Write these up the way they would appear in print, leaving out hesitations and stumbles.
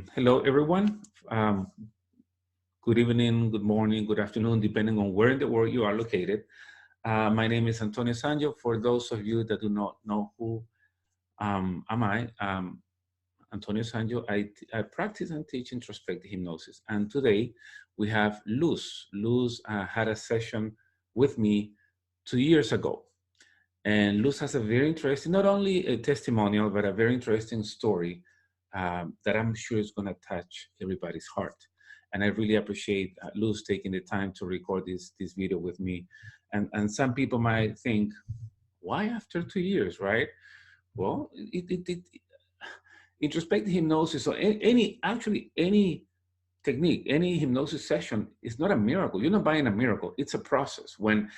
Hello, everyone. Good evening, good morning, good afternoon, depending on where in the world you are located. My name is Antonio Sangio. For those of you that do not know who am I, Antonio Sangio, I practice and teach introspective hypnosis. And today we have Luz. Luz had a session with me 2 years ago. And Luz has a very interesting, not only a testimonial, but a very interesting story that I'm sure is going to touch everybody's heart. And I really appreciate Luz taking the time to record this video with me. And some people might think, why after 2 years, right? Well, introspective hypnosis or any technique, any hypnosis session is not a miracle. You're not buying a miracle. It's a process. When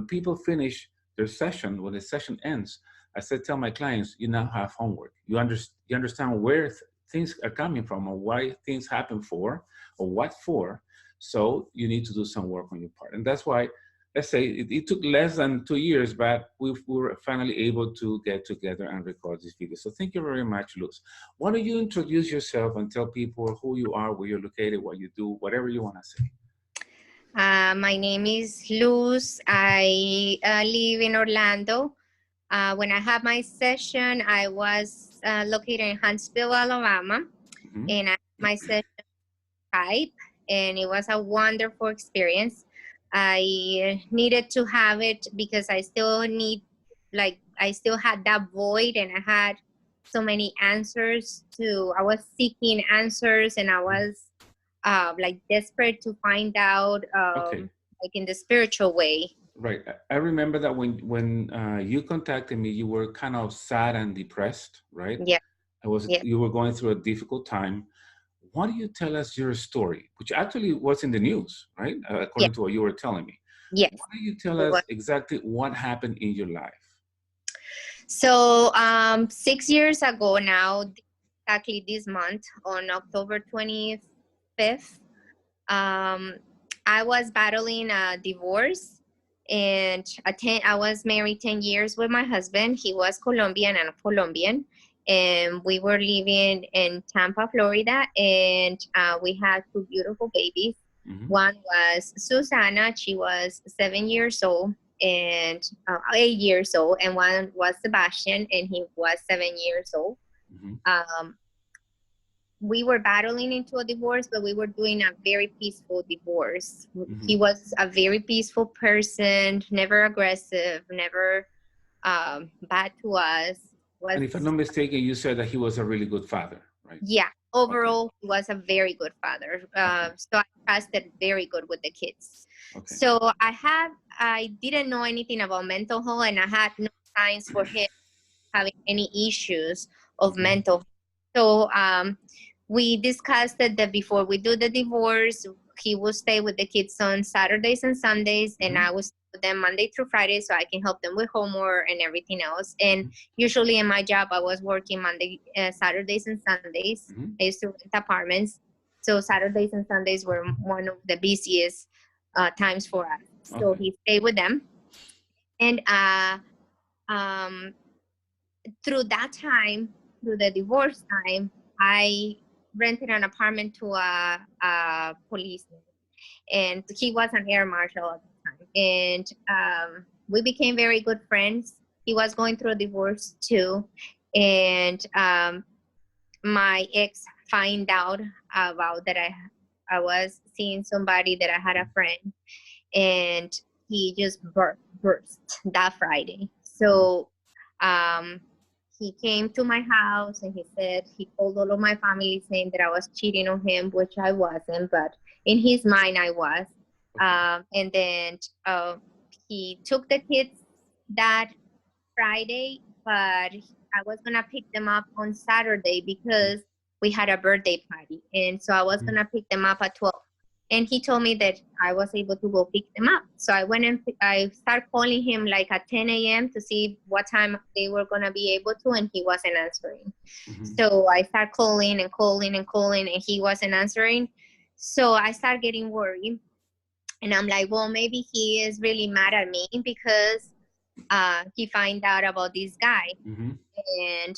people finish their session, when the session ends, I said, tell my clients, you now have homework. You understand where things are coming from or why things happen for or what for. So you need to do some work on your part. And that's why, let's say it took less than 2 years, but we were finally able to get together and record this video. So thank you very much, Luz. Why don't you introduce yourself and tell people who you are, where you're located, what you do, whatever you want to say. My name is Luz. I live in Orlando. When I had my session, I was located in Huntsville, Alabama, and I had my session Skype, and it was a wonderful experience. I needed to have it because I still had that void, and I had so many answers I was seeking answers, and I was desperate to find out, like in the spiritual way. Right. I remember that when you contacted me, you were kind of sad and depressed, right? Yeah. You were going through a difficult time. Why don't you tell us your story, which actually was in the news, right? According to what you were telling me. Yes. Why don't you tell us exactly what happened in your life? So 6 years ago now, exactly this month, on October 25th, I was battling a divorce, and I was married 10 years with my husband. He was Colombian and I'm Colombian, and we were living in Tampa, Florida, and we had two beautiful babies. One was Susanna. She was 7 years old and 8 years old, and one was Sebastian, and he was 7 years old. We were battling into a divorce, but we were doing a very peaceful divorce. He was a very peaceful person, never aggressive, never bad to us. And if I'm not mistaken, you said that he was a really good father, right? Yeah, overall, he was a very good father. So I trusted very good with the kids. So I didn't know anything about mental health, and I had no signs for him having any issues of mental health. So we discussed that before we do the divorce, he will stay with the kids on Saturdays and Sundays, and I will stay with them Monday through Friday so I can help them with homework and everything else. And usually in my job, I was working Saturdays and Sundays. I used to rent apartments. So Saturdays and Sundays were one of the busiest times for us. So he stayed with them. And through that time, through the divorce time, I rented an apartment to a policeman, and he was an air marshal at the time. And we became very good friends. He was going through a divorce too, and my ex found out about that I was seeing somebody, that I had a friend, and he just burst that Friday. So he came to my house, and he told all of my family, saying that I was cheating on him, which I wasn't, but in his mind I was. And then he took the kids that Friday, but I was gonna pick them up on Saturday because we had a birthday party, and so I was gonna pick them up at 12. And he told me that I was able to go pick them up. So I went and I started calling him like at 10 a.m. to see what time they were going to be able to, and he wasn't answering. So I started calling and calling and calling, and he wasn't answering. So I started getting worried. And I'm like, well, maybe he is really mad at me because he found out about this guy. And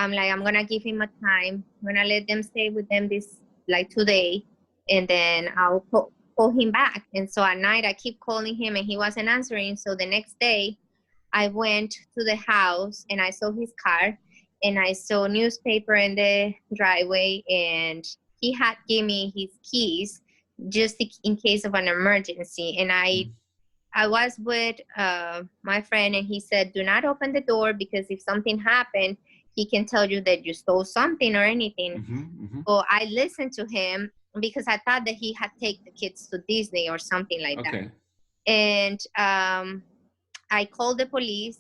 I'm like, I'm gonna give him a time. I'm gonna let them stay with them this like today, and then I'll call him back. And so at night I keep calling him and he wasn't answering. So the next day I went to the house and I saw his car and I saw newspaper in the driveway, and he had given me his keys just in case of an emergency. And I was with my friend, and he said, do not open the door, because if something happened, he can tell you that you stole something or anything. So I listened to him because I thought that he had taken the kids to Disney or something like that. And I called the police,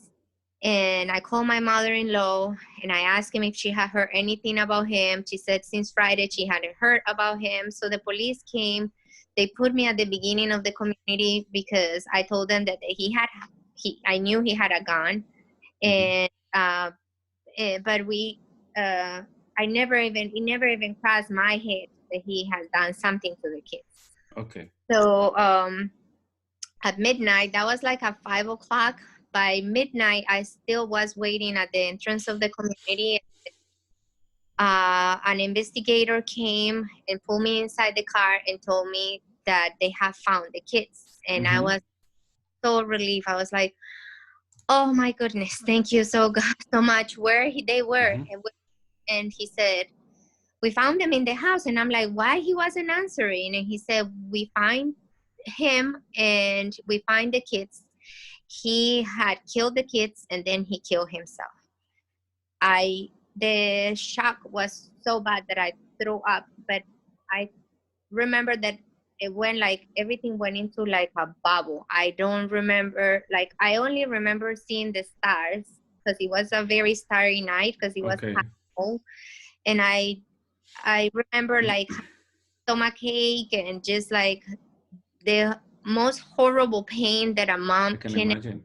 and I called my mother-in-law, and I asked him if she had heard anything about him. She said since Friday she hadn't heard about him. So the police came. They put me at the beginning of the community because I told them that I knew he had a gun, and but it never even crossed my head that he has done something to the kids. So at midnight, that was like at 5 o'clock. By midnight, I still was waiting at the entrance of the community. An investigator came and pulled me inside the car and told me that they have found the kids. And I was so relieved. I was like, oh my goodness, thank you so much. Where they were. And he said, we found them in the house. And I'm like, why he wasn't answering? And he said, we find him and we find the kids. He had killed the kids and then he killed himself. The shock was so bad that I threw up, but I remember that it went like, everything went into like a bubble. I don't remember, like, I only remember seeing the stars because it was a very starry night because it was cold. And I remember like stomach ache and just like the most horrible pain that a mom can imagine.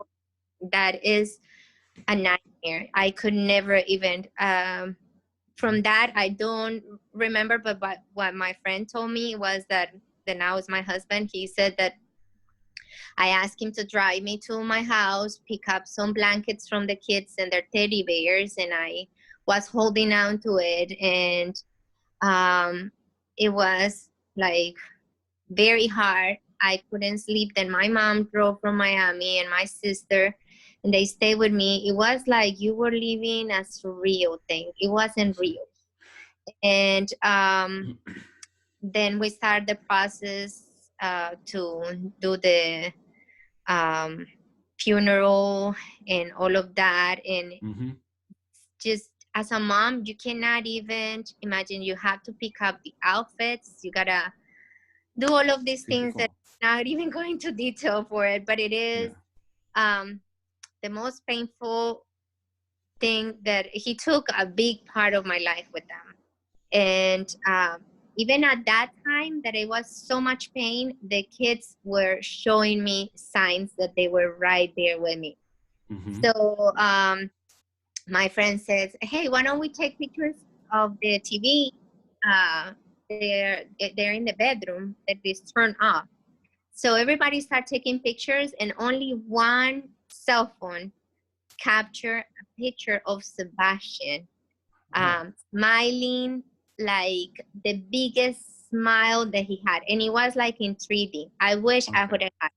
That is a nightmare. I could never even from that I don't remember, but what my friend told me was that now is my husband. He said that I asked him to drive me to my house, pick up some blankets from the kids and their teddy bears, and I was holding on to it, and it was like very hard. I couldn't sleep. Then my mom drove from Miami and my sister, and they stayed with me. It was like you were living a surreal thing. It wasn't real. And then we started the process to do the funeral and all of that. And just as a mom, you cannot even imagine. You have to pick up the outfits. You gotta do all of these things that I'm not even going into detail for it, but it is the most painful thing that he took a big part of my life with them. And even at that time that it was so much pain, the kids were showing me signs that they were right there with me. So my friend says, hey, why don't we take pictures of the TV? They're in the bedroom that is turned off. So everybody started taking pictures, and only one cell phone captured a picture of Sebastian smiling, like the biggest smile that he had. And it was like in 3D. I wish I would have had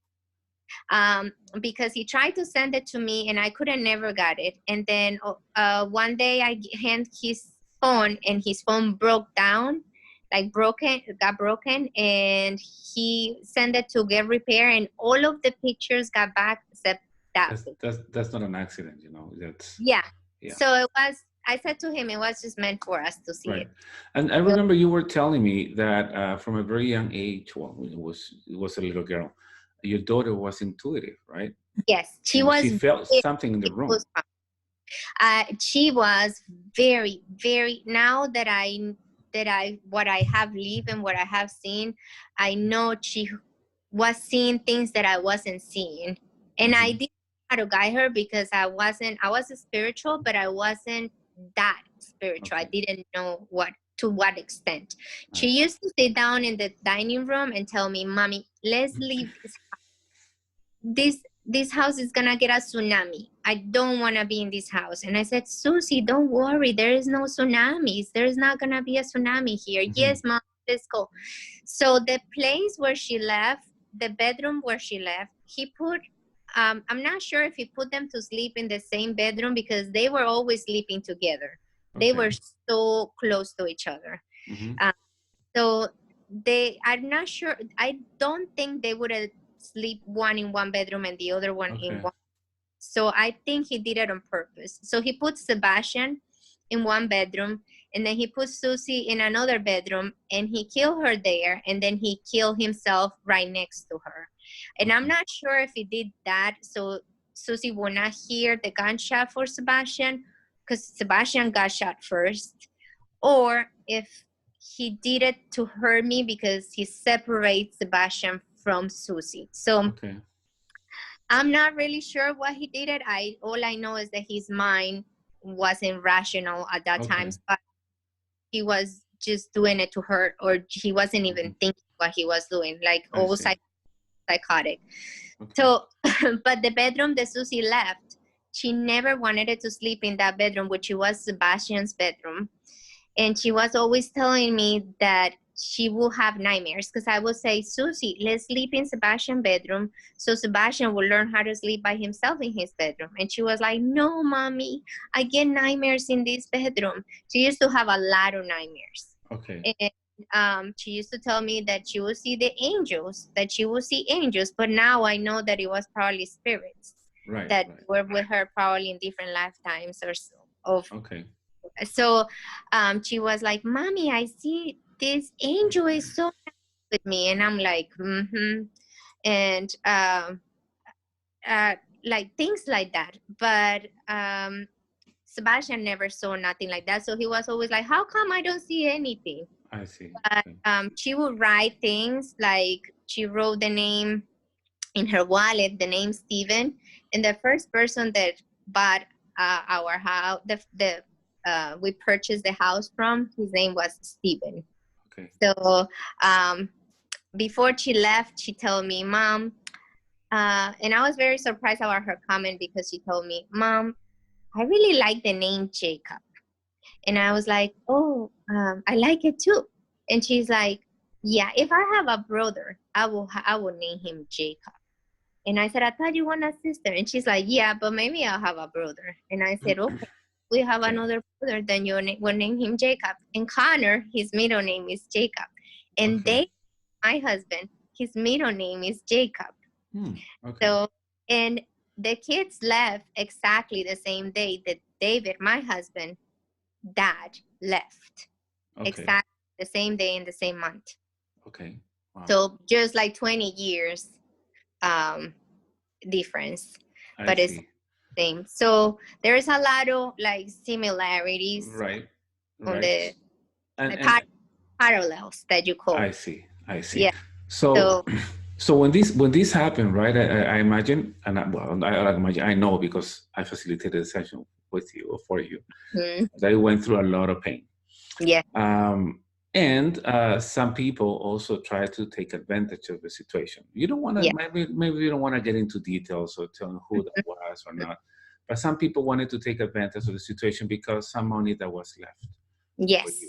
it. Because he tried to send it to me and I couldn't never got it. And then one day I hand his phone and his phone broke down, like got broken, and he sent it to get repair, and all of the pictures got back except that. That's not an accident, you know. Yeah. So it was, I said to him, it was just meant for us to see it. And I remember you were telling me that from a very young age, well, it was a little girl, your daughter was intuitive, right? Yes, she was. She felt something in the room. She was very, very. Now that what I have lived and what I have seen, I know she was seeing things that I wasn't seeing, and I didn't know how to guide her because I was spiritual, but I wasn't that spiritual. I didn't know to what extent. She used to sit down in the dining room and tell me, "Mommy, let's leave this this house is gonna get a tsunami. I don't want to be in this house. And I said, Susie, don't worry. There is no tsunamis. There is not gonna be a tsunami here. Yes, Mom, let's go. So the place where she left, the bedroom where she left, he put, I'm not sure if he put them to sleep in the same bedroom because they were always sleeping together. They were so close to each other. So I'm not sure. I don't think they would have sleep one in one bedroom and the other one in one. So I think he did it on purpose. So he put Sebastian in one bedroom, and then he put Susie in another bedroom, and he killed her there, and then he killed himself right next to her. And I'm not sure if he did that so Susie will not hear the gunshot for Sebastian, because Sebastian got shot first, or if he did it to hurt me because he separates Sebastian from Susie. So I'm not really sure what he did it. All I know is that his mind wasn't rational at that time. But he was just doing it to hurt, or he wasn't even thinking what he was doing, like all psychotic. So, but the bedroom that Susie left, she never wanted it to sleep in that bedroom, which was Sebastian's bedroom. And she was always telling me that she will have nightmares, because I would say, Susie, let's sleep in Sebastian's bedroom so Sebastian will learn how to sleep by himself in his bedroom. And she was like, no, Mommy, I get nightmares in this bedroom. She used to have a lot of nightmares. And she used to tell me that she would see the angels, but now I know that it was probably spirits that were with her probably in different lifetimes or so. So she was like, Mommy, I see this angel is so nice with me. And I'm like, And like things like that. But Sebastian never saw nothing like that. So he was always like, how come I don't see anything? I see. But she would write things like, she wrote the name in her wallet, the name Steven. And the first person that bought our house, we purchased the house from, his name was Steven. So before she left, she told me, Mom, and I was very surprised about her comment, because she told me, Mom, I really like the name Jacob. And I was like, oh, I like it too. And she's like, yeah, if I have a brother, I will name him Jacob. And I said, I thought you want a sister. And she's like, yeah, but maybe I'll have a brother. And I said, okay, we have another brother, then we'll name him Jacob. And Connor, his middle name is Jacob. And my husband, his middle name is Jacob. So, and the kids left exactly the same day that David, my husband, dad, left. Exactly the same day in the same month. Wow. So just like 20 years difference, but it's the same. So there's a lot of like similarities on the parallels that you call. I see. Yeah. So when this happened, right? I imagine, and I know because I facilitated a session with you or for you, that you went through a lot of pain. Yeah. And some people also try to take advantage of the situation. You don't want to, maybe you don't want to get into details or tell who that was or not. But some people wanted to take advantage of the situation because some money that was left. Yes.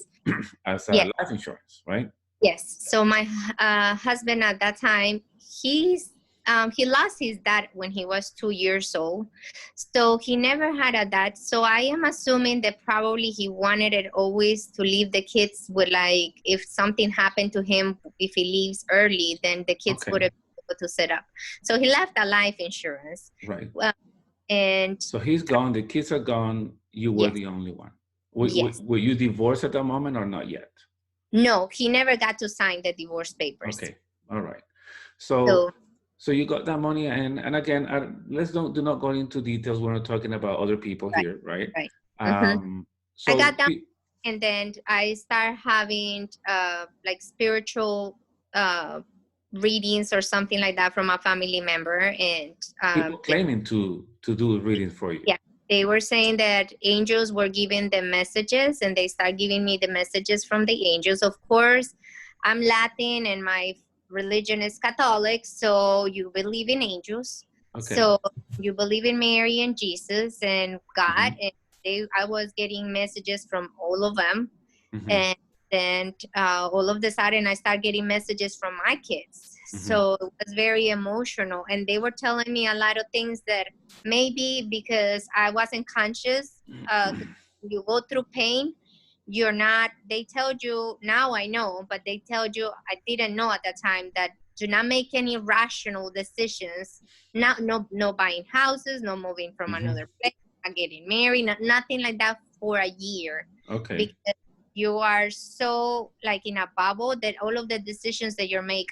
As life insurance, right? Yes. So my husband at that time, he lost his dad when he was 2 years old. So he never had a dad. So I am assuming that probably he wanted it always to leave the kids with, like, if something happened to him, if he leaves early, then the kids would have been able to set up. So he left a life insurance. Right. And so he's gone. The kids are gone. You were the only one. Were you divorced at that moment or not yet? No, he never got to sign the divorce papers. Okay. All right. So you got that money, and again, let's do not go into details. We're not talking about other people here, right? Right. So I got that, and then I started having like spiritual readings or something like that from a family member, and people claiming to do readings for you. Yeah, they were saying that angels were giving them messages, and they start giving me the messages from the angels. Of course, I'm Latin and my religion is Catholic, so you believe in angels. Okay. So you believe in Mary and Jesus and God, Mm-hmm. and I was getting messages from all of them, Mm-hmm. and then all of the sudden I started getting messages from my kids. Mm-hmm. So it was very emotional, and they were telling me a lot of things that maybe because I wasn't conscious. 'Cause you go through pain, you're not. They told you, now I know, but they told you, I didn't know at the time, that do not make any rational decisions. No buying houses, no moving from Mm-hmm. another place, not getting married, nothing like that for a year, Okay. because you are so like in a bubble that all of the decisions that you make,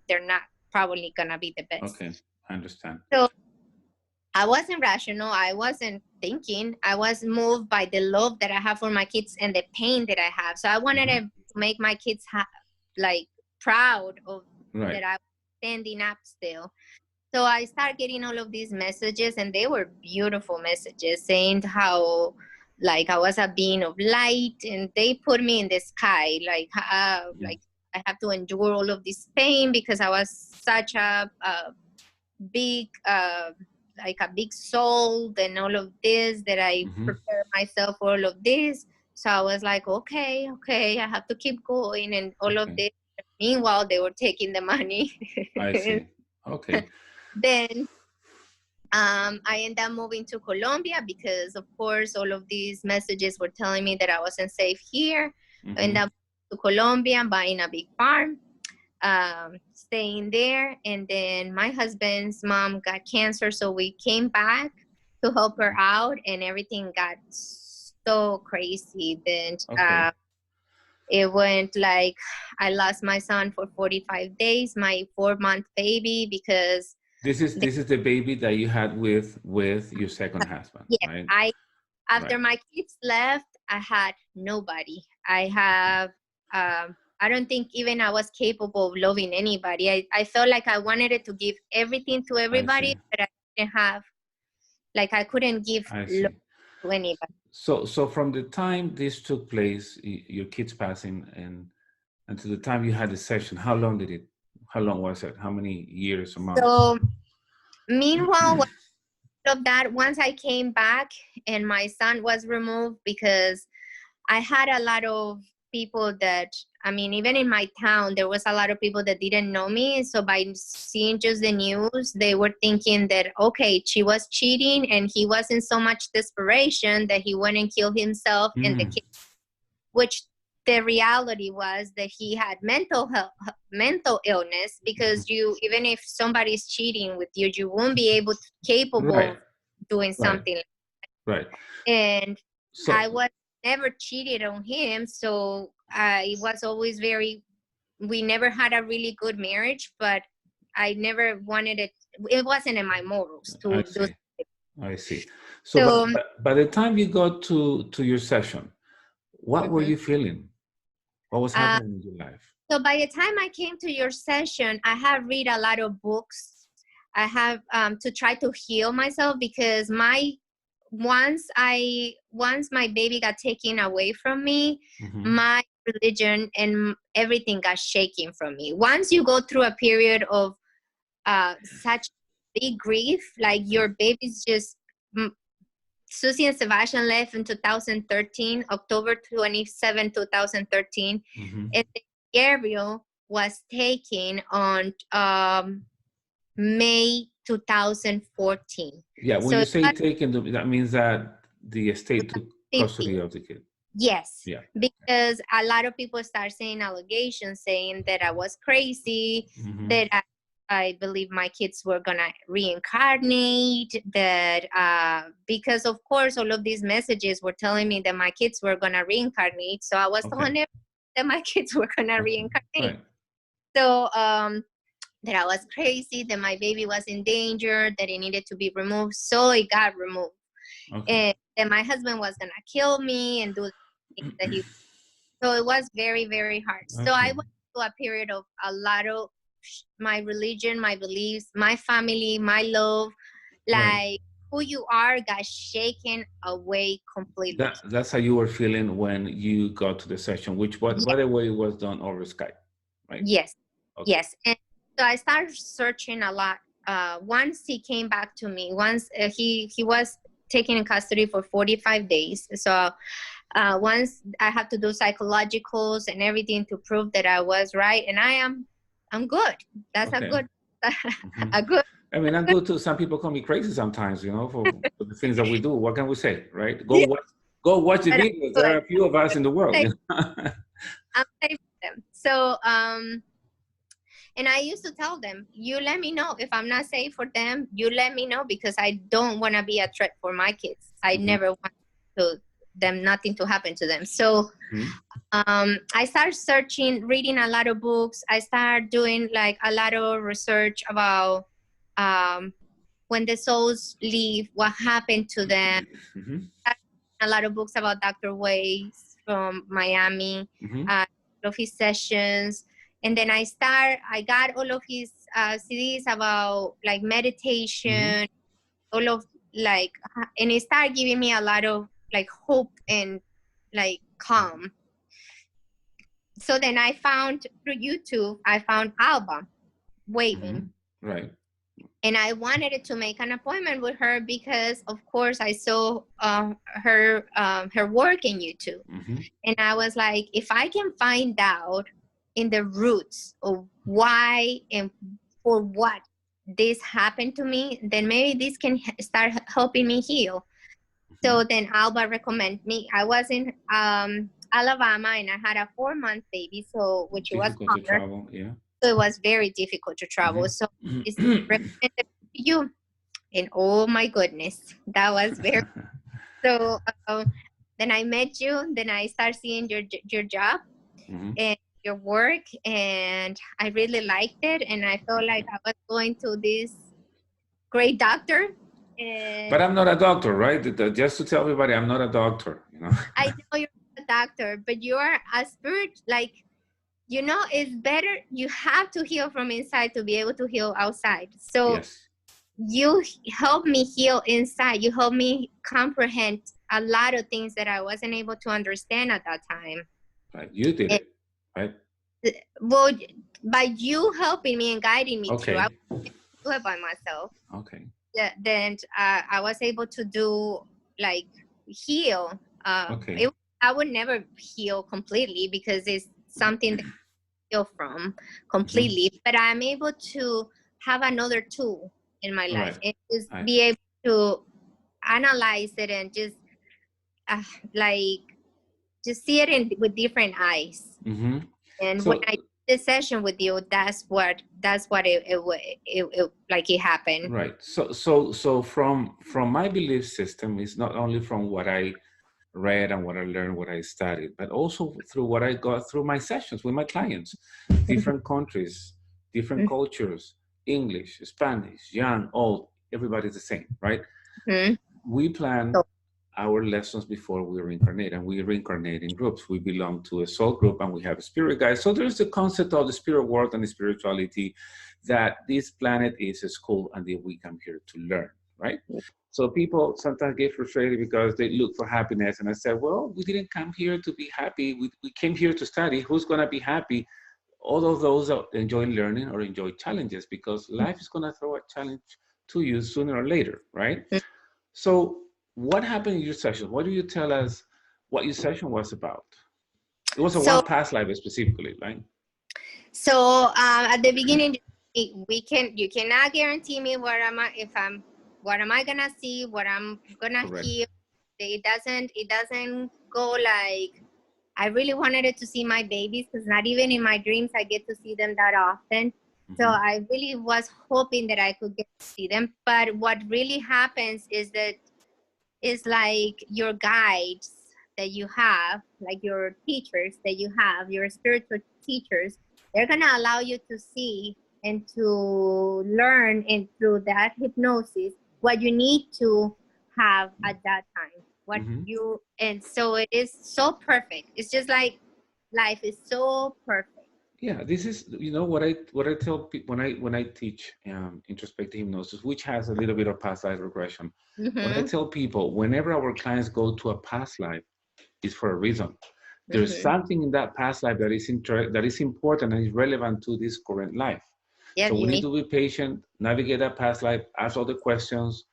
they're not probably gonna be the best. Okay. I understand. So I wasn't rational. I wasn't thinking. I was moved by the love that I have for my kids and the pain that I have. So I wanted Mm-hmm. to make my kids like proud of Right. that I was standing up still. So I started getting all of these messages, and they were beautiful messages saying how like I was a being of light, and they put me in the sky, like I have to endure all of this pain because I was such a big like a big soul and all of this, that I Mm-hmm. prepare myself for all of this. So I was like, okay, I have to keep going and all of Okay. this. Meanwhile, they were taking the money. I see. Okay. Then I ended up moving to Colombia because, of course, all of these messages were telling me that I wasn't safe here. I Mm-hmm. ended up to Colombia, buying a big farm, staying there. And then my husband's mom got cancer, so we came back to help her out, and everything got so crazy. Then Okay. it went like I lost my son for 45 days, my 4-month baby, because This is the baby that you had with your second husband, yes, right? after Right. my kids left, I had nobody. I have, I don't think even I was capable of loving anybody. I felt like I wanted it to give everything to I everybody, see. but I didn't have, like, I couldn't give I love see. to anybody. So from the time this took place, your kids passing, and to the time you had the session, how long was it? How many years or months? So, meanwhile, of that, once I came back and my son was removed, because I had a lot of people that, I mean, even in my town, there was a lot of people that didn't know me. So by seeing just the news, they were thinking that, okay, she was cheating and he was in so much desperation that he went and killed himself and the Mm, kid, which the reality was that he had mental health, mental illness, mhm. because you, even if somebody's cheating with you, you won't be able to, capable Right, of doing right, something. right. And I So was never cheated on him, so it was always very, we never had a really good marriage, but I never wanted it, it wasn't in my morals I to do. see, I see. So So by the time you got to your session, what were mhm. you feeling? What was uh, happening in your life? so by the time I came to your session, I have read a lot of books. I have to try to heal myself, because once my baby got taken away from me, Hmm. my religion and everything got shaken from me. Once you go through a period of such big grief, like your baby's just, Susie and Sebastian left in 2013, October 27, 2013, Hmm. and Gabriel was taken on May 2014. Yeah, when So you it say was taken, that means that the estate took custody 15. of the kid. Yes, Yeah. because a lot of people start saying allegations, saying that I was crazy, Hmm. that I believe my kids were gonna reincarnate, that because of course all of these messages were telling me that my kids were gonna reincarnate, so I was Okay. telling them that my kids were gonna Okay. reincarnate. Right. So that I was crazy, that my baby was in danger, that it needed to be removed, so it got removed, Okay. and that my husband was gonna kill me and do the things that he. So it was very, very hard. So I Okay. went through a period of a lot of my religion, my beliefs, my family, my love, Right. like who you are got shaken away completely. That's how you were feeling when you got to the session, which by Yes, the way was done over Skype, right? yes, Okay. yes. And so I started searching a lot. once he came back to me, once he was taken in custody for 45 days. So once I have to do psychologicals and everything to prove that I was right, and I'm good. That's a Okay. good, Mhm. a good. I mean, I'm good too. Some people call me crazy sometimes, for the things that we do. What can we say, right? Yeah, Go watch the but I'm videos. There good. are a few of us in the world. I'm safe with them. So and I used to tell them, you let me know if I'm not safe for them. You let me know, because I don't want to be a threat for my kids. I Mhm. never want nothing to happen to them. So Mhm. I started searching, reading a lot of books. I started doing like a lot of research about um, when the souls leave, what happened to them. Mhm. A lot of books about Dr. Weiss from Miami, Mhm. all of his sessions. And then I got all of his CDs about like Mhm. meditation, all of like, and it started giving me a lot of like hope and like calm. So then I found through YouTube, I found Alba waving. Mhm. Right. And I wanted to make an appointment with her because, of course, I saw her work in YouTube, Mhm. and I was like, if I can find out in the roots of why and for what this happened to me, then maybe this can start helping me heal. Mhm. So then Alba recommended me. I was in Alabama, and I had a 4-month baby, so which was Difficult to smaller. travel. Yeah. So it was very difficult to travel. Mhm. So it's recommended to you. And oh my goodness, that was very so. Then I met you. Then I started seeing your job Mhm. and your work, and I really liked it. And I felt like I was going to this great doctor. But And I'm not a doctor, right? Just to tell everybody, I'm not a doctor. I know you're a doctor, but you are a spirit. Like, it's better. You have to heal from inside to be able to heal outside. So Yes. you help me heal inside. You help me comprehend a lot of things that I wasn't able to understand at that time. Right. You did And, it. Right. well, by you helping me and guiding me through, I Okay. wasn't able to do it by myself. Okay. Then I was able to do like heal. Okay. I would never heal completely because it's something that I heal from Mhm. completely, but I'm able to have another tool in my All life right. and just I. be able to analyze it and just uh, like just see it with different eyes. Mhm. And when So I did the session with you, that's what it like it happened. right. So from my belief system is not only from what I read and what I learned, what I studied, but also through what I got through my sessions with my clients, different countries, different cultures, English, Spanish, young, old, everybody's the same, right? Mm-hmm. We plan So, our lessons before we reincarnate, and we reincarnate in groups. We belong to a soul group and we have a spirit guide. So there's the concept of the spirit world and the spirituality, that this planet is a school and that we come here to learn, right? So people sometimes get frustrated because they look for happiness. And I said, well, we didn't come here to be happy. We came here to study. Who's going to be happy? All of those that enjoy learning or enjoy challenges, because life is going to throw a challenge to you sooner or later, right? So, what happened in your session? What do you tell us what your session was about? It was a so, one past life specifically, right? at the beginning, you cannot guarantee me what am I gonna see, what I'm gonna Correct. hear. It doesn't go like I really wanted it to see my babies, because not even in my dreams I get to see them that often. So Mm-hmm. I really was hoping that I could get to see them. But what really happens is that it's like your guides that you have, like your teachers that you have, your spiritual teachers, they're gonna allow you to see and to learn, and through that hypnosis what you need to have at that time. Mm-hmm. And so it is so perfect. It's just like life is so perfect. Yeah, this is what I tell people when I teach introspective hypnosis, which has a little bit of past life regression. What I Mm-hmm. tell people whenever our clients go to a past life is for a reason. There's Mm-hmm. something in that past life that is important and is relevant to this current life. Yeah, So we you need need. to be patient, navigate that past life, ask all the questions.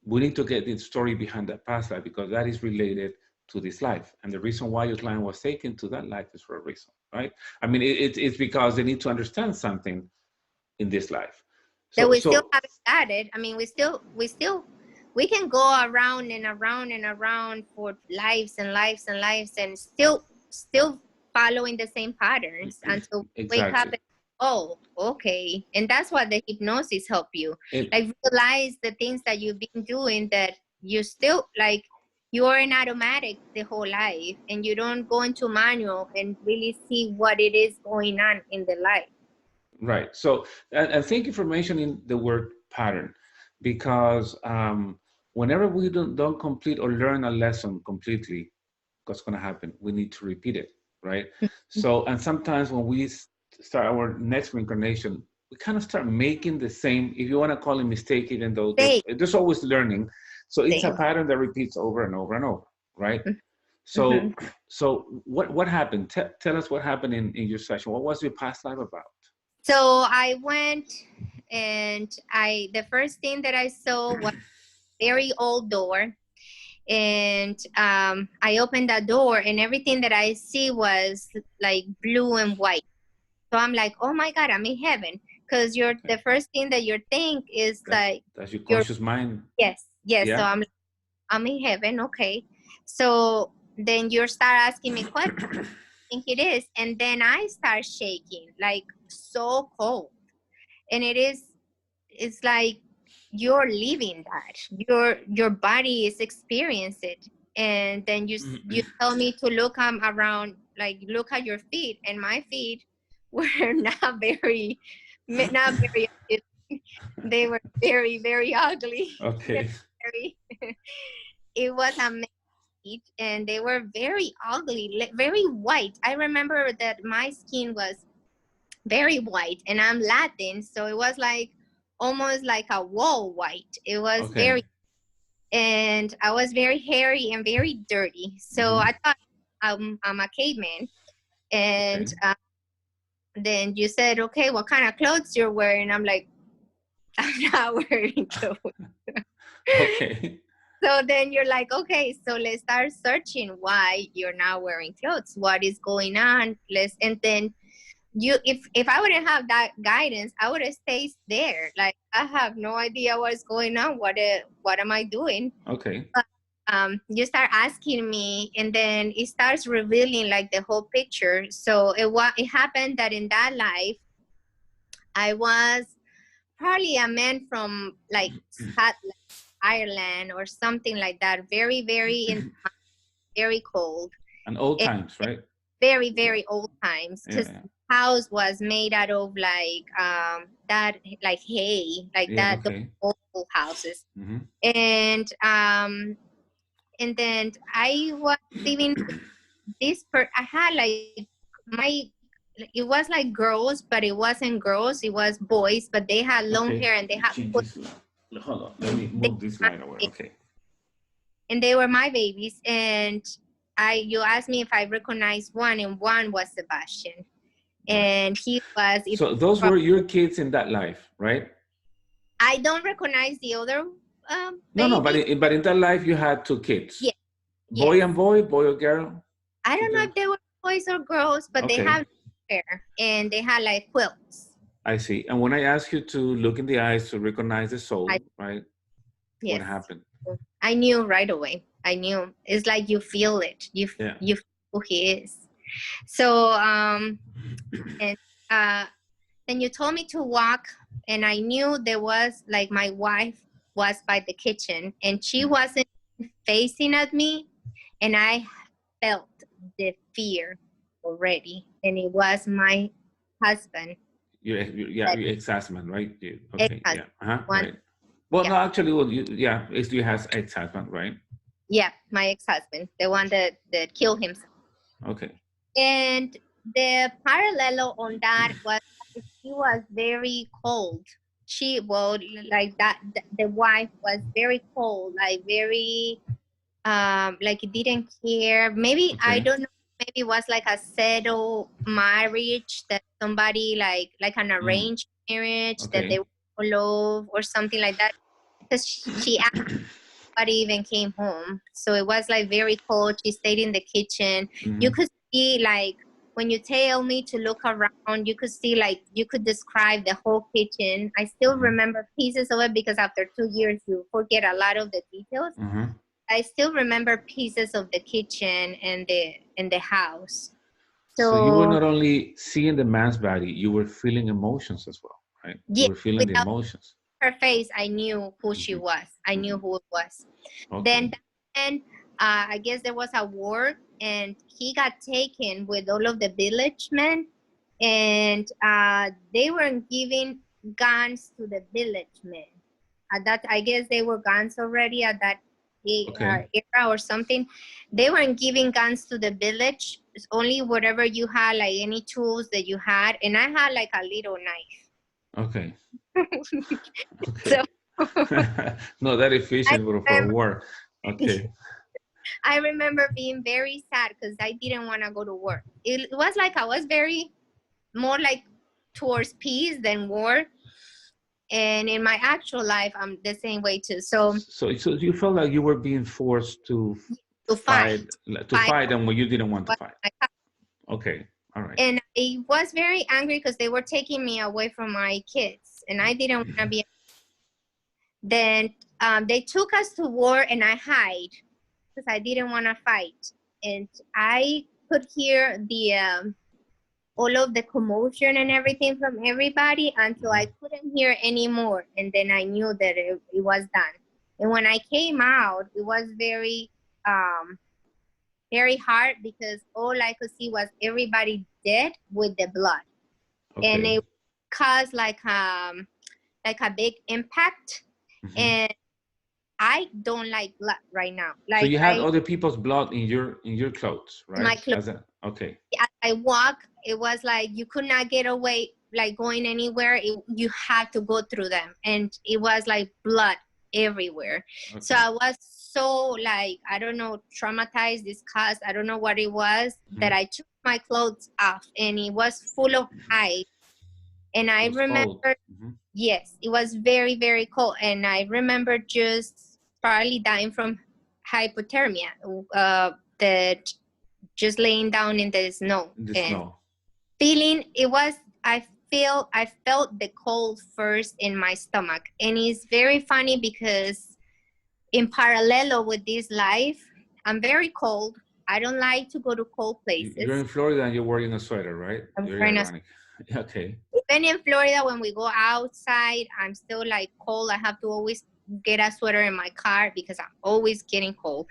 We need to get the story behind that past life because that is related to this life. And the reason why your client was taken to that life is for a reason, right? I mean, it's because they need to understand something in this life. That So, we still so haven't started. I mean, we can go around and around and around for lives and lives and lives and still following the same patterns until we wake up exactly. and, oh, okay. And that's what the hypnosis help you. It, Like realize the things that you've been doing that you still like you're in automatic the whole life and you don't go into manual and really see what it is going on in the life. right. So, and thank you for mentioning the word pattern, because whenever we don't complete or learn a lesson completely, what's going to happen? We need to repeat it, right? So, and sometimes when we start our next reincarnation, we kind of start making the same, if you want to call it mistake, even though Same, there's always learning. So it's a same. pattern that repeats over and over and over, right? Mm-hmm. So, what happened? Tell us what happened in your session. What was your past life about? So I went and the first thing that I saw was a very old door. And I opened that door and everything that I see was like blue and white. So I'm like, oh my God, I'm in heaven. Because the first thing that you think is That's like, that's your you're, conscious mind. yes, yes. So Yeah. I'm in heaven. Okay. So then you start asking me questions. I think it is. And then I start shaking, like so cold. And it's like you're living that your body is experiencing it. And then you tell me to look around, like look at your feet, and my feet were not very they were very, very ugly. Okay. Very, it was amazing. And they were very ugly, very white. I remember that my skin was very white, and I'm Latin, so it was like almost like a wall white. It was Okay. very, and I was very hairy and very dirty. So Hmm. I thought I'm a caveman. Okay. And then you said, okay, what kind of clothes you're wearing? I'm like, I'm not wearing clothes. Okay. So then you're like, okay, so let's start searching why you're not wearing clothes. What is going on? And then if I wouldn't have that guidance, I would have stayed there. Like I have no idea what's going on. What am I doing? Okay. But, you start asking me, and then it starts revealing like the whole picture. So it happened that in that life, I was probably a man from like Scotland, Ireland, or something like that. Very, very very cold. And old And times, right? very, very old times, because Yeah. house was made out of like that, like hay, like Yeah. that, those Okay. old houses. Hmm. And then I was living with I had like my, it was like girls, but it wasn't girls, it was boys, but they had long Okay. hair and they had She put just hold on. Let me they, move this line away. Okay. and they were my babies. And you asked me if I recognized one, and one was Sebastian. Right. And he was it So those from, were your kids in that life, right? I don't recognize the other No, no. But babies. but in that life, you had two kids, Yes, boy yes. and boy, boy or girl. I Two don't know girls. if they were boys or girls, but they Okay. have hair and they had like quilts. I see. And when I ask you to look in the eyes to recognize the I soul, right? What Yes, happened? I knew right away. I knew. It's like you feel it. Yeah. You feel who he is. So and then you told me to walk, and I knew there was like my wife was by the kitchen, and she wasn't facing at me, and I felt the fear already, and it was my husband. Yeah, That your ex-husband, right? Okay, ex-husband, yeah, uh-huh, one, right. Well, yeah, no, actually, well, yeah, it's you has ex-husband, right? yeah, my ex-husband, the one that killed himself. Okay, And the parallel on that was she was very cold. She, well, like that, the wife was very cold, like very, like didn't care. Maybe I okay, don't know maybe it was like a settled marriage that somebody like an arranged marriage that they Okay. follow or something like that. Because she asked nobody even came home, so it was like very cold. She stayed in the kitchen. You could see like when you tell me to look around, you could see like you could describe the whole kitchen. I still remember pieces of it because after 2 years you forget a lot of the details. I still remember pieces of the kitchen and the house. So you were So not only seeing the man's body, you were feeling emotions as well, right? You yeah, were feeling the without emotions. her face, I knew who she Mhm. was. I knew who it was. Okay. Then I guess there was a war, and he got taken with all of the village men, and they were giving guns to the village men. At that, I guess they were guns already at that Okay. era or something. They weren't giving guns to the village. It's only whatever you had, like any tools that you had, and I had like a little Okay. knife. Okay. So Not that I efficient for a remember, war. Okay. I remember being very sad because I didn't want to go to work. It was like I was very more like towards peace than war. And in my actual life, I'm the same way too. So So you felt like you were being forced to to fight, fight, to fight, and when you didn't want to was fight. my Okay. All right. and I was very angry because they were taking me away from my kids, and I didn't want to be. Then they took us to war, and I hide because I didn't want to fight, and I could hear the all of the commotion and everything from everybody until I couldn't hear anymore, and then I knew that it was done. And when I came out, it was um, very hard because all I could see was everybody dead with the blood, and Okay. it caused like a big impact. And I don't like blood right now. So Like you had other people's blood in your clothes, right? my clothes, As a okay. as I walk, it was like you could not get away, like going anywhere. You had to go through them, and it was like blood everywhere. So Okay. I was so like I don't know, traumatized, disgust. I don't know what it was that I took my clothes off, and it was full of ice. And It I was cold. remember, yes, it was very, very cold. And I remember just probably dying from hypothermia, that just laying down in the snow In the and snow. feeling it was, I felt the cold first in my stomach. And it's very funny because in parallel with this life, I'm very cold. I don't like to go to cold You're places. in Florida and you're wearing a sweater, right? I'm Very wearing a ironic. Okay. Even in Florida, when we go outside, I'm still like cold. I have to always get a sweater in my car because I'm always getting cold.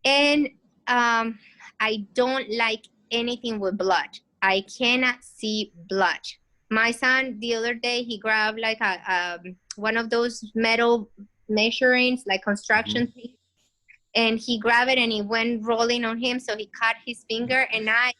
And I don't like anything with blood. I cannot see blood. My son, the other day, he grabbed like a one of those metal measurings, like construction things, and he grabbed it and he went rolling on him. So he cut his finger, and I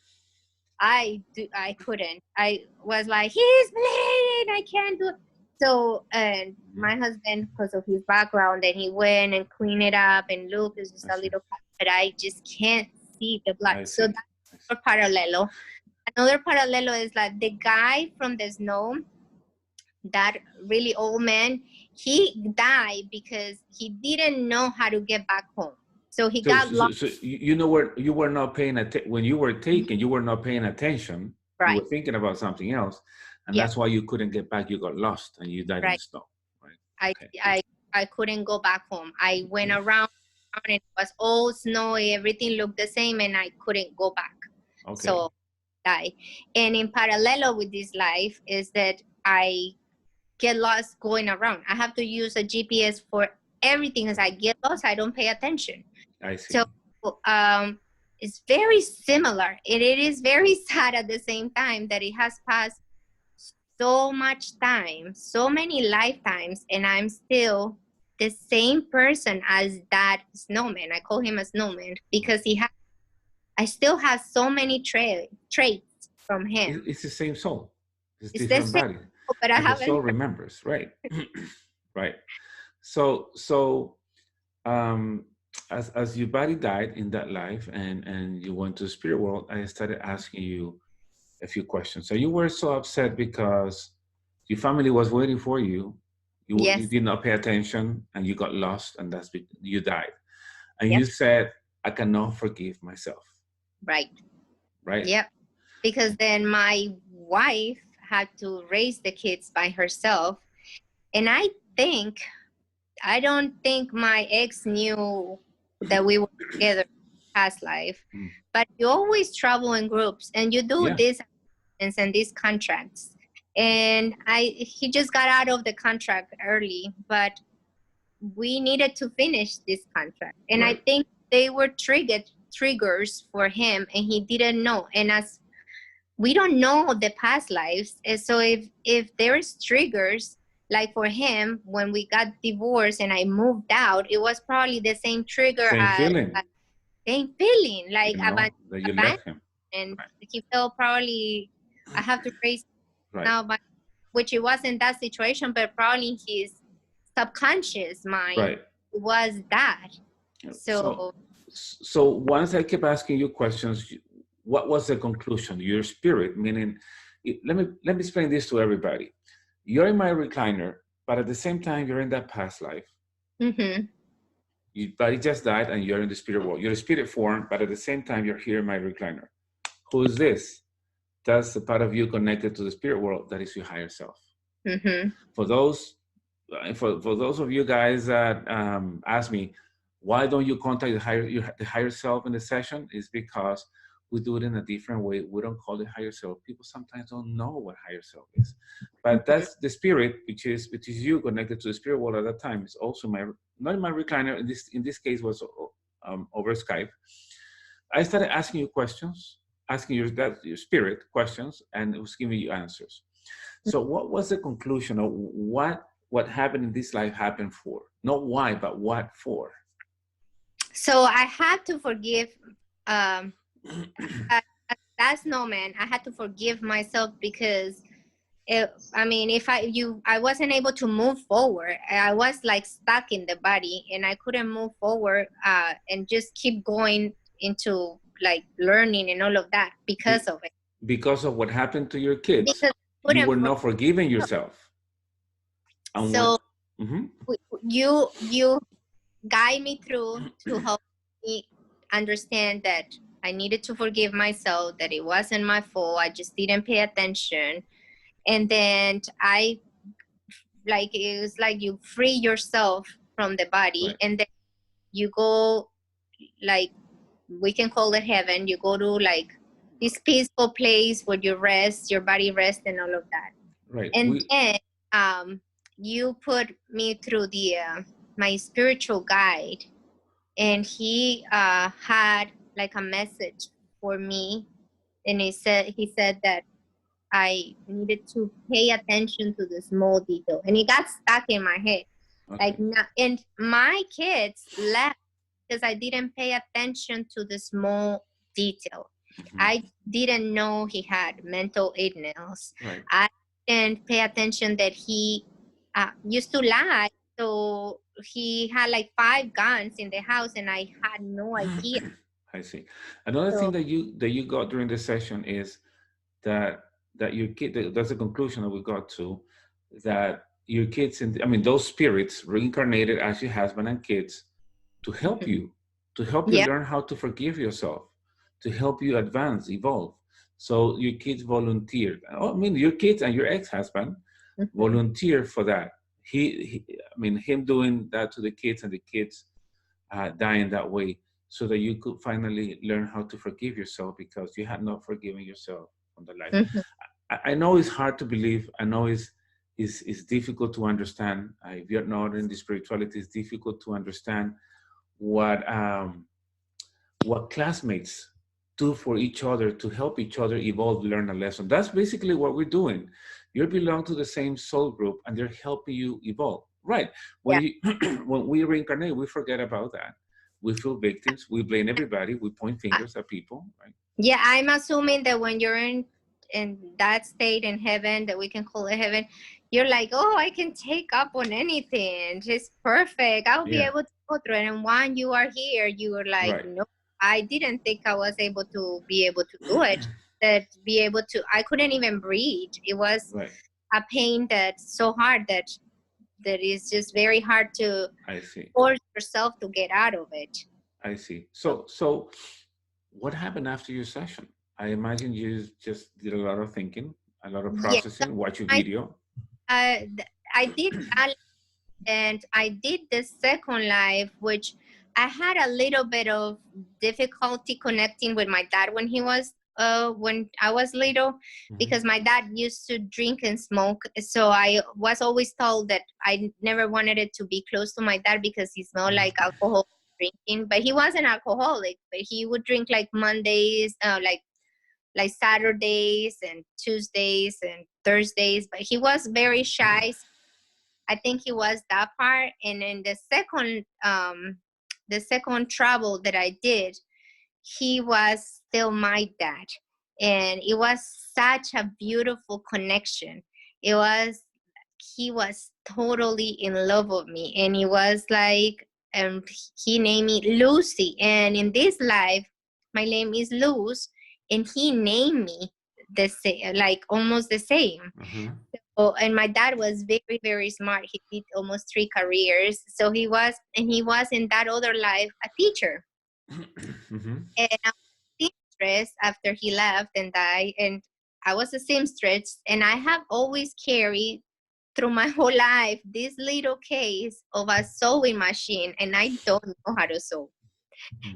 couldn't. I was like, he's bleeding. I can't do it. So, and my husband, because of his background, then he went and cleaned it up and look, it's just a little cut, but I just can't see the blood. So that's a parallel. Another parallel is like the guy from the snow, that really old man, he died because he didn't know how to get back home. So he So, got so, lost. so you know where you were not paying attention when you were taken. You were not paying attention. You Right. were thinking about something else, and Yeah. that's why you couldn't get back. You got lost and you died in the Right. snow. Right. I, Okay. I, I couldn't go back home. I went around and it was all snowy. Everything looked the same, and I couldn't go back. Okay. So I, and in parallel with this life is that I get lost going around. I have to use a GPS for everything. As I get lost, I don't pay attention. I see. So it's very similar. And it is very sad at the same time that it has passed so much time, so many lifetimes, and I'm still the same person as that snowman. I call him a snowman because I still have so many traits from him. It's the same soul. It's It's the different same, body, but I but the soul haven't. remembers. Right. Right. So um, as your body died in that life and you went to the spirit world, I started asking you a few questions. So you were so upset because your family was waiting for you. You Yes. did not pay attention and you got lost, and you died. And Yep. you said, I cannot forgive myself. Right. Right? Yep. Because then my wife had to raise the kids by herself. And think, I don't think my ex knew that we were together past life. Mm. But you always travel in groups and you do Yeah. this and these contracts. And he just got out of the contract early, but we needed to finish this contract. And I Right. think they were triggers for him, and he didn't know. And as we don't know the past lives, and so if there is triggers, like for him when we got divorced and I moved out, it was probably the same trigger Same feeling, as same feeling, like that you abandonment. left him. And Right. he felt probably I have to raise Right. now, but which it wasn't that situation, but probably his subconscious mind Right. was that. So, So so once I kept asking you questions, what was the conclusion? Your spirit, meaning, let me explain this to everybody. You're in my recliner, but at the same time, you're in that past life. mm-hmm. Your body just died, and you're in the spirit world. You're a spirit form, but at the same time, you're here in my recliner. Who is this? That's the part of you connected to the spirit world. That is your higher self. Mm-hmm. For those, for those of you guys that ask me, why don't you contact the higher self in the session? Is because we do it in a different way. We don't call it higher self. People sometimes don't know what higher self is, but Mm-hmm. that's the spirit, which is you connected to the spirit world at that time. It's also my, not in my recliner. In this case was over Skype. I started asking you questions, asking your spirit questions, and it was giving you answers. So what was the conclusion of what happened in this life happened for? Not why, but what for? So I had to forgive. Um, at that moment, I had to forgive myself because I wasn't able to move forward. I was like stuck in the body, and I couldn't move forward and just keep going into like learning and all of that because of it. Because of what happened to your kids, Because I you couldn't were not forgiving forgive. yourself. And when, So mhm, you guide me through to help me understand that I needed to forgive myself, that it wasn't my fault. I just didn't pay attention. And then it was like you free yourself from the body, right, and then you go, like, we can call it heaven. You go to like this peaceful place where you rest, your body rest and all of that. right, And then you put me through my spiritual guide, and he had like a message for me, and he said that I needed to pay attention to the small detail, and it got stuck in my head. Like, okay, and my kids left because I didn't pay attention to the small detail. mhm, I didn't know he had mental illness. right. I didn't pay attention that he used to lie. So he had like 5 guns in the house, and I had no idea. I see. Another thing So that you got during the session is that your kid. That's the conclusion that we got to. That your kids, I mean, those spirits reincarnated as your husband and kids to help mhm. you, to help you Yeah, learn how to forgive yourself, to help you advance, evolve. So your kids volunteered. I mean, your kids and your ex-husband mhm. volunteered for that. I mean, him doing that to the kids and the kids dying that way, so that you could finally learn how to forgive yourself because you had not forgiven yourself from the life. Mhm. I know it's hard to believe. I know it's difficult to understand. If you're not in the spirituality, it's difficult to understand what classmates do for each other to help each other evolve, learn a lesson. That's basically what we're doing. You belong to the same soul group, and they're helping you evolve. Right? When Yeah. you when we reincarnate, we forget about that. We feel victims. We blame everybody. We point fingers at people. Right? Yeah, I'm assuming that when you're in that state in heaven, that we can call it heaven, you're like, oh, I can take up on anything. It's perfect. I'll be Yeah. able to go through it. And when you are here, you were like, Right. no, I didn't think I was able to be able to do it. That be able to, I couldn't even breathe. It was Right. a pain that's so hard that is just very hard to I see. force yourself to get out of it. I see. So what happened after your session? I imagine you just did a lot of thinking, a lot of Yes, processing, watch your I video. I did that, and I did the second live, which I had a little bit of difficulty connecting with my dad when I was little, because my dad used to drink and smoke. So I was always told that I never wanted it to be close to my dad because he smelled like alcohol drinking. But he wasn't alcoholic, but he would drink like Mondays, like Saturdays and Tuesdays and Thursdays. But he was very shy. I think it was that part. And in the second travel that I did, he was still my dad. And it was such a beautiful connection. He was totally in love with me. And he was like, he named me Lucy. And in this life, my name is Luz. And he named me the same, like almost the same. Oh, and my dad was very, very smart. He did almost 3 careers. So he was in that other life a teacher. And I was a seamstress after he left and died. And I was a seamstress. And I have always carried through my whole life this little case of a sewing machine. And I don't know how to sew.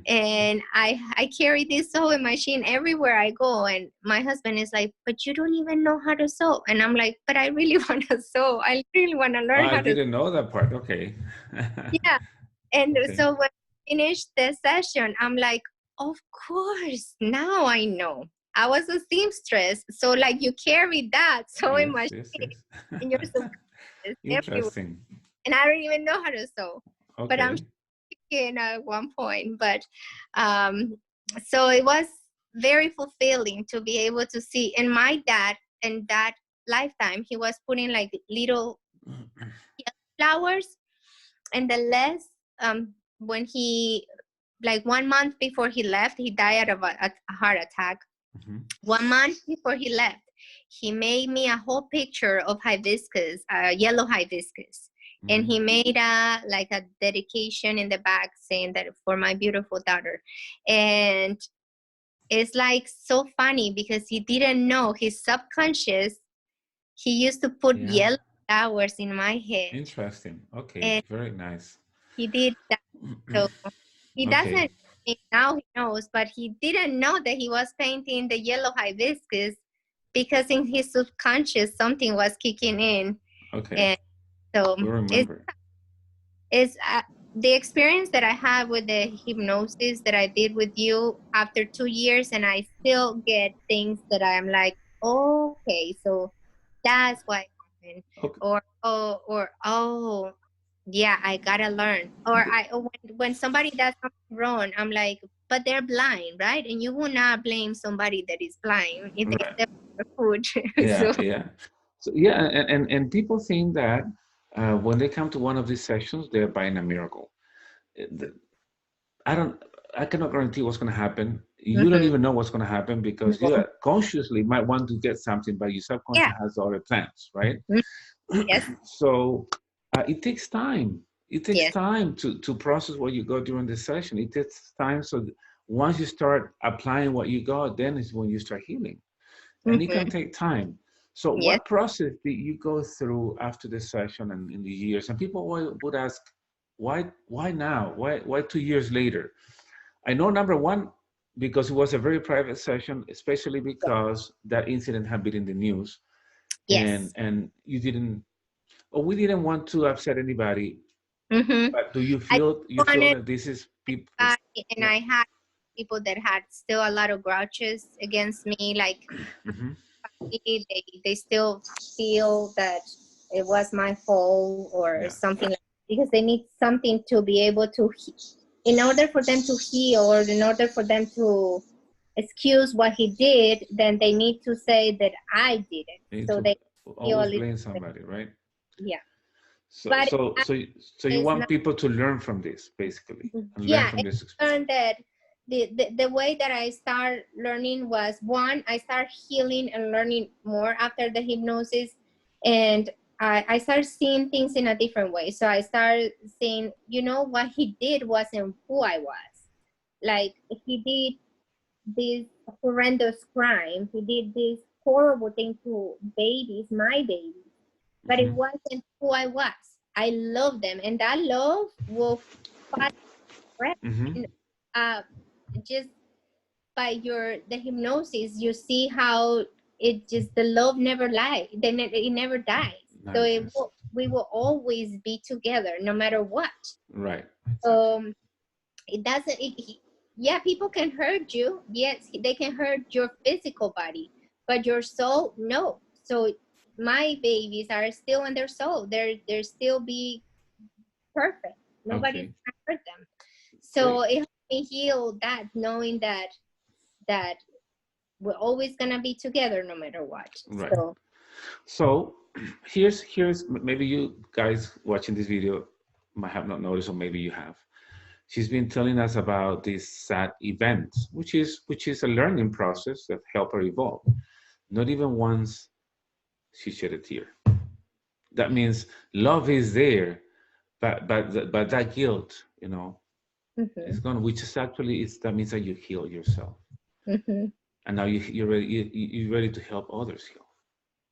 And I carry this sewing machine everywhere I go. And my husband is like, but you don't even know how to sew. And I'm like, but I really want to sew. I really want to learn how to. I didn't know that part. Okay. Yeah. And Okay. so when I finished the session, I'm like, of course, now I know. I was a seamstress. So like you carry that sewing machine in your suitcase everywhere. Interesting. And I don't even know how to sew. Okay. But I'm in at one point. But so it was very fulfilling to be able to see. And my dad in that lifetime, he was putting like little flowers. And the less when he, like 1 month before he left, he died of a heart attack. 1 month before he left, he made me a whole picture of hibiscus, yellow hibiscus. And he made a dedication in the back saying that for my beautiful daughter. And it's like so funny because he didn't know, his subconscious, he used to put yellow flowers in my head. Interesting. Okay. And very nice. He did that. So he doesn't, now he knows, but he didn't know that he was painting the yellow hibiscus because in his subconscious, something was kicking in. Okay. And so it's the experience that I have with the hypnosis that I did with you after 2 years, and I still get things that I'm like, okay, so that's why it happened. Okay. Or yeah, I gotta learn. Or when somebody does something wrong, I'm like, but they're blind, right? And you will not blame somebody that is blind if they step on the food. So and people think that when they come to one of these sessions, they're buying a miracle. I cannot guarantee what's going to happen. You don't even know what's going to happen because you consciously might want to get something, but your subconscious has other plans, right? Yes. So it takes time. It takes time to process what you got during the session. It takes time. So once you start applying what you got, then is when you start healing. And it can take time. So what process did you go through after the session and in the years? And people would ask, why now? Why 2 years later? I know, number one, because it was a very private session, especially because that incident had been in the news. And you didn't, or we didn't want to upset anybody. But do you feel that this is people? And I had people that had still a lot of grudges against me, like they still feel that it was my fault or something like that, because they need something to be able to, in order for them to heal, or in order for them to excuse what he did, then they need to say that I did it. So they always blame somebody, right? Yeah. So, But so you it's want not, people to learn from this, basically, and learn yeah, from and this I experience. learned that the way that I start learning was, one, I start healing and learning more after the hypnosis, and I started seeing things in a different way. So I started saying, you know, what he did wasn't who I was. Like, he did this horrendous crime, he did this horrible thing to babies, my babies, but it Mm-hmm. wasn't who I was. I love them, and that love will fight forever. Mm-hmm. And uh, just by the hypnosis, you see how it just, the love never lies. Then it never dies. So Never dies. we will always be together, no matter what. Right. Exactly. It doesn't. Yeah, people can hurt you. Yes, they can hurt your physical body, but your soul, no. So my babies are still in their soul. They're still be perfect. Nobody's Okay. gonna hurt them. So Great. it helped me heal that, knowing that we're always gonna be together no matter what. Right. So So here's maybe you guys watching this video might have not noticed, or maybe you have. She's been telling us about this sad event, which is a learning process that helped her evolve. Not even once she shed a tear. That means love is there, but that guilt, is mhm, gone. Which is actually is that means that you heal yourself, mhm. and now you're ready to help others heal.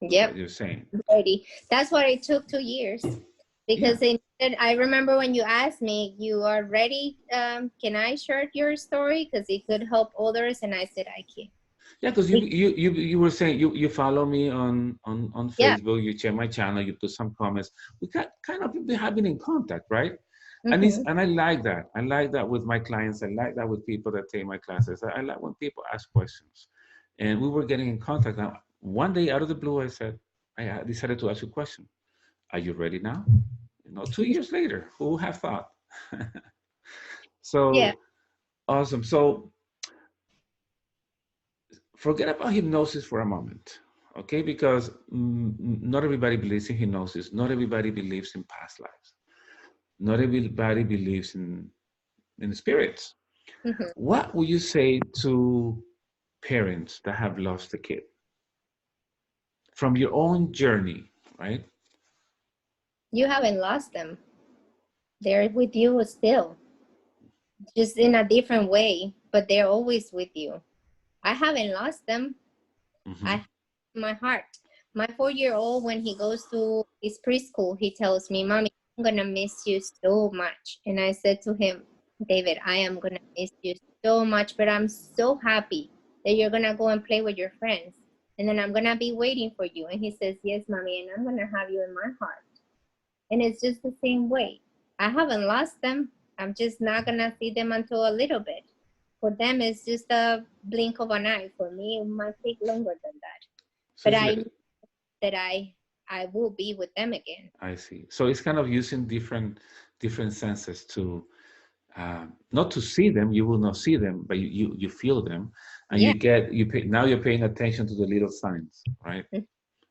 Is what Yep, you're saying? ready. That's why it took 2 years, Yeah. because I remember when you asked me, you are ready, can I share your story because it could help others, and I said I can. Yeah, because you were saying you follow me on Yeah. Facebook, you check my channel, you put some comments. We got kind of been having in contact, right? Hmm. And I like that. I like that with my clients. I like that with people that take my classes. I like when people ask questions, and we were getting in contact. Now, one day out of the blue, I decided to ask you a question. Are you ready now? 2 years later, who would have thought? Yeah. So awesome. So forget about hypnosis for a moment, okay? Because not everybody believes in hypnosis. Not everybody believes in past lives. Not everybody believes in spirits. Hmm. What would you say to parents that have lost a kid from your own journey, right? You haven't lost them. They're with you still, just in a different way, but they're always with you. I haven't lost them. I Mm-hmm. have my heart. My 4-year-old, when he goes to his preschool, he tells me, Mommy, I'm gonna miss you so much. And I said to him, David, I am gonna miss you so much, but I'm so happy that you're gonna go and play with your friends. And then I'm gonna be waiting for you. And he says, Yes, Mommy, and I'm gonna have you in my heart. And it's just the same way. I haven't lost them. I'm just not gonna see them until a little bit. For them, it's just a blink of an eye. For me, it might take longer than that. So But it's I like, know that I will be with them again. I see. So it's kind of using different senses to not to see them. You will not see them, but you feel them, and Yeah. now you're paying attention to the little signs, right?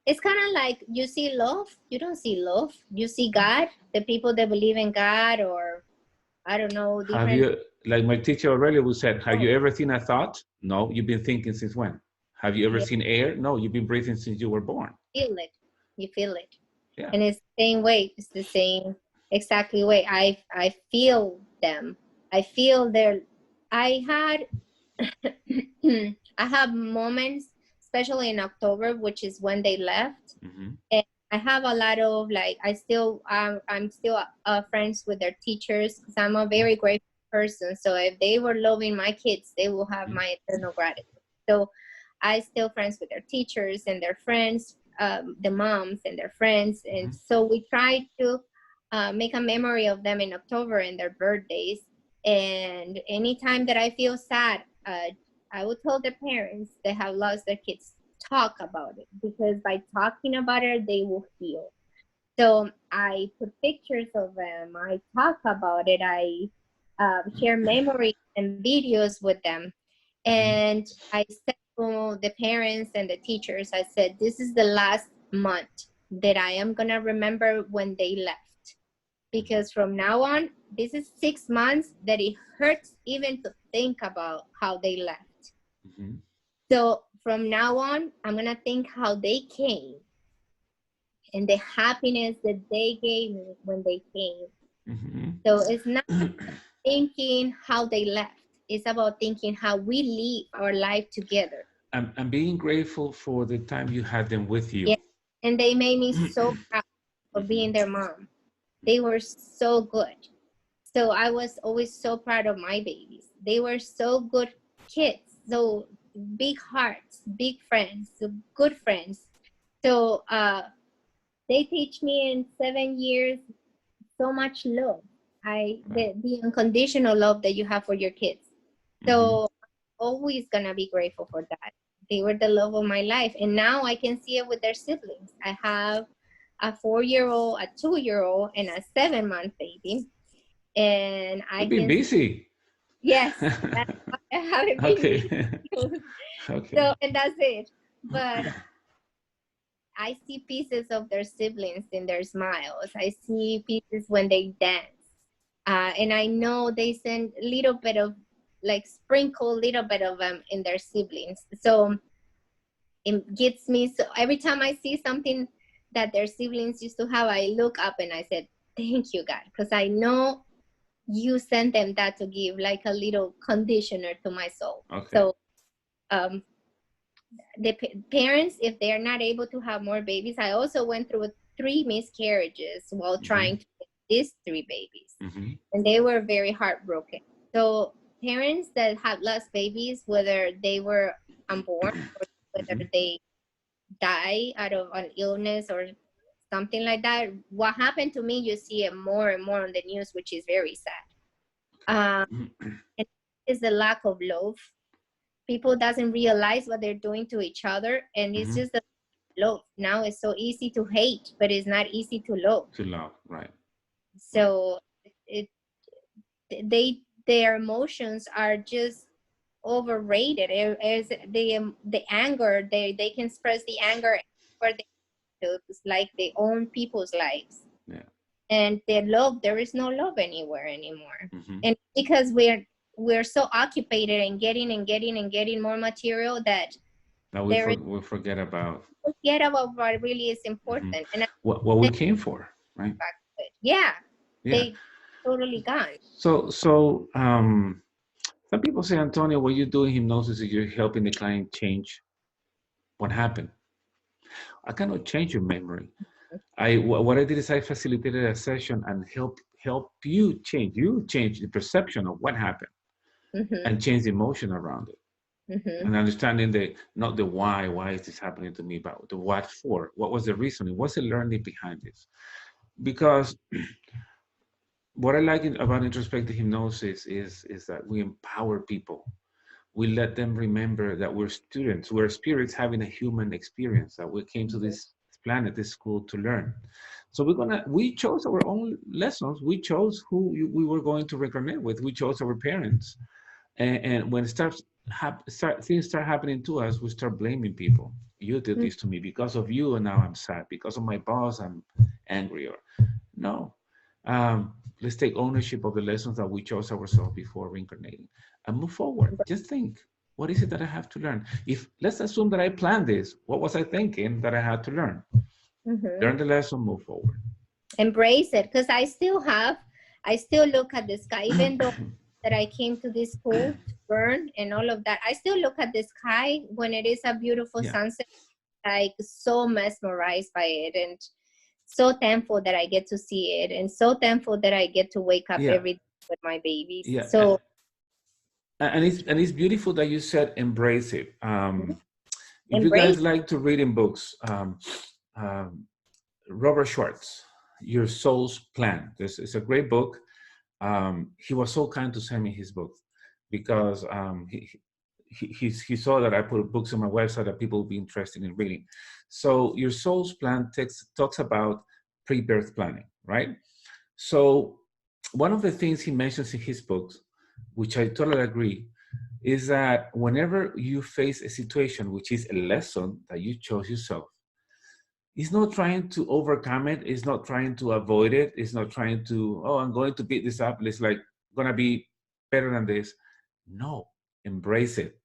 It's kind of like, you see love, you don't see love. You see God, the people that believe in God, or I don't know, Have different. you, like my teacher Aurelia would said, have Oh, you ever seen a thought? No. You've been thinking since when? Have you ever yeah, seen air? No. You've been breathing since you were born. feel it. You feel it. Yeah. And it's the same way. It's the same exactly way. I feel them. I feel their. I had I have moments, especially in October, which is when they left. Hmm. And I have a lot of, like, I'm still friends with their teachers, because I'm a very grateful person. So if they were loving my kids, they will have my eternal gratitude. So I still friends with their teachers and their friends, the moms and their friends. And Hmm. so we try to make a memory of them in October and their birthdays. And anytime that I feel sad, I would tell the parents that have lost their kids, talk about it, because by talking about it, they will heal. So I put pictures of them. I talk about it. I share memories and videos with them. Hmm. And I said to the parents and the teachers, I said, this is the last month that I am going to remember when they left. Because from now on, this is 6 months that it hurts even to think about how they left. Mm-hmm. So from now on, I'm going to think how they came and the happiness that they gave me when they came. Mm-hmm. So it's not thinking how they left. It's about thinking how we live our life together. And being grateful for the time you had them with you. Yeah. And they made me so proud of Mm-hmm. being their mom. They were so good. So I was always so proud of my babies. They were so good kids. So big hearts, big friends, so good friends. So they teach me in 7 years so much love. The unconditional love that you have for your kids. So I'm always gonna be grateful for that. They were the love of my life, and now I can see it with their siblings. I have a 4-year-old, a 2-year-old, and a 7-month baby, and I You've been can see, busy. yes, that's why I haven't been Okay. busy. Okay. So, and that's it. But I see pieces of their siblings in their smiles. I see pieces when they dance. And I know they send a little bit of, like, sprinkle a little bit of them in their siblings. So it gets me, so every time I see something that their siblings used to have, I look up and I said, thank you, God, because I know you sent them that to give like a little conditioner to my soul. Okay. So the parents, if they're not able to have more babies, I also went through 3 miscarriages while trying to get these 3 babies. And they were very heartbroken. So parents that have lost babies, whether they were unborn or whether they die out of an illness or something like that, what happened to me, you see it more and more on the news, which is very sad. And it's the lack of love. People doesn't realize what they're doing to each other, and it's just the love. Now it's so easy to hate, but it's not easy to love. To love, right? So their emotions are just overrated. As the anger, they can express the anger where they do. It's like they own people's lives. Yeah. And the love, there is no love anywhere anymore. And because we're so occupied in getting more material that we forget about what really is important. And what we came for, right? Yeah, Yeah. they totally gone. So some people say, Antonio, when you're doing hypnosis, you're helping the client change what happened. I cannot change your memory. What I did is I facilitated a session and help you change the perception of what happened and change the emotion around it. And understanding not the why is this happening to me, but the what for, what was the reasoning, what's the learning behind this? Because what I like about introspective hypnosis is that we empower people. We let them remember that we're students, we're spirits having a human experience, that we came to this planet, this school to learn. So we chose our own lessons. We chose who we were going to reconnect with. We chose our parents. And when things start happening to us, we start blaming people. You did this to me because of you, and now I'm sad. Because of my boss, I'm angry. Or no, let's take ownership of the lessons that we chose ourselves before reincarnating and move forward. Just think, what is it that I have to learn? If let's assume that I planned this, what was I thinking that I had to learn? Learn the lesson, move forward. Embrace it, because I still look at the sky, even though that I came to this school to learn and all of that. I still look at the sky when it is a beautiful sunset, like so mesmerized by it, and so thankful that I get to see it, and so thankful that I get to wake up every day with my babies. Yeah. So and it's beautiful that you said embrace it. If you embrace. guys like to read in books, Robert Schwartz, Your Soul's Plan. This is a great book. He was so kind to send me his book because he saw that I put books on my website that people will be interested in reading. So Your Soul's Plan talks about pre-birth planning, right? So one of the things he mentions in his books, which I totally agree, is that whenever you face a situation which is a lesson that you chose yourself, It's not trying to overcome it. It's not trying to avoid it. It's not trying to, oh, I'm going to beat this up. It's like going to be better than this. No, embrace it.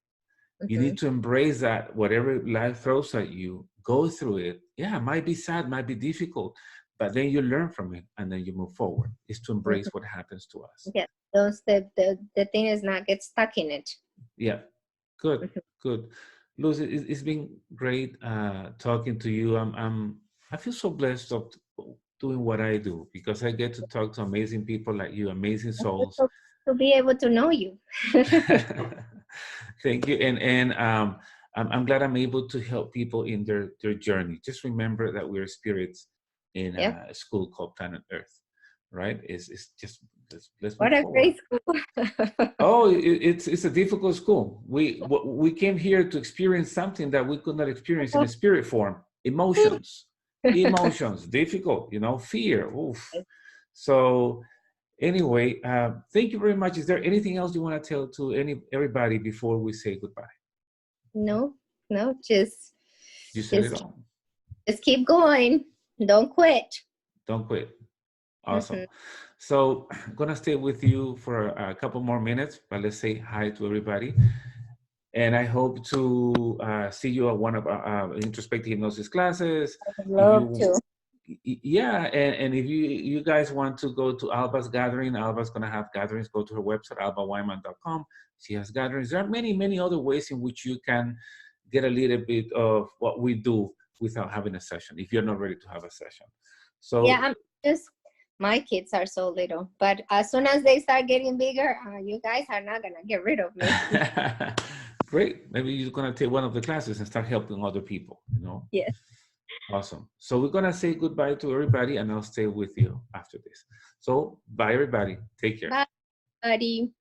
You Mhm. need to embrace that whatever life throws at you, go through it. Yeah, it might be sad, might be difficult, but then you learn from it and then you move forward. It's to embrace Mhm. what happens to us. Yeah, those the thing is not get stuck in it. Yeah, good, Mhm. good. Lucy, it's been great talking to you. I feel so blessed of doing what I do because I get to talk to amazing people like you, amazing souls. To be able to know you. Thank you, and I'm glad I'm able to help people in their journey. Just remember that we're spirits in Yeah. a school called Planet Earth, right? It's just let's What move a forward. great school. Oh, it's a difficult school. We came here to experience something that we could not experience in a spirit form. Emotions, emotions, difficult. Fear. Oof. So anyway, thank you very much. Is there anything else you want to tell to everybody before we say goodbye? No, no, You said it just all. just keep going. Don't quit. Don't quit. Awesome. Mhm. So I'm gonna stay with you for a couple more minutes, but let's say hi to everybody. And I hope to see you at one of our introspective hypnosis classes. I would If love you, to. yeah, and if you guys want to go to Alba's gathering, Alba's gonna have gatherings. Go to her website, albaweinman.com. She has gatherings. There are many, many other ways in which you can get a little bit of what we do without having a session. If you're not ready to have a session, Yeah, so I'm just my kids are so little, but as soon as they start getting bigger, you guys are not gonna get rid of me. great. Maybe you're gonna take one of the classes and start helping other people. Yes. Awesome. So we're gonna say goodbye to everybody, and I'll stay with you after this. So bye, everybody. Take care. Bye, buddy.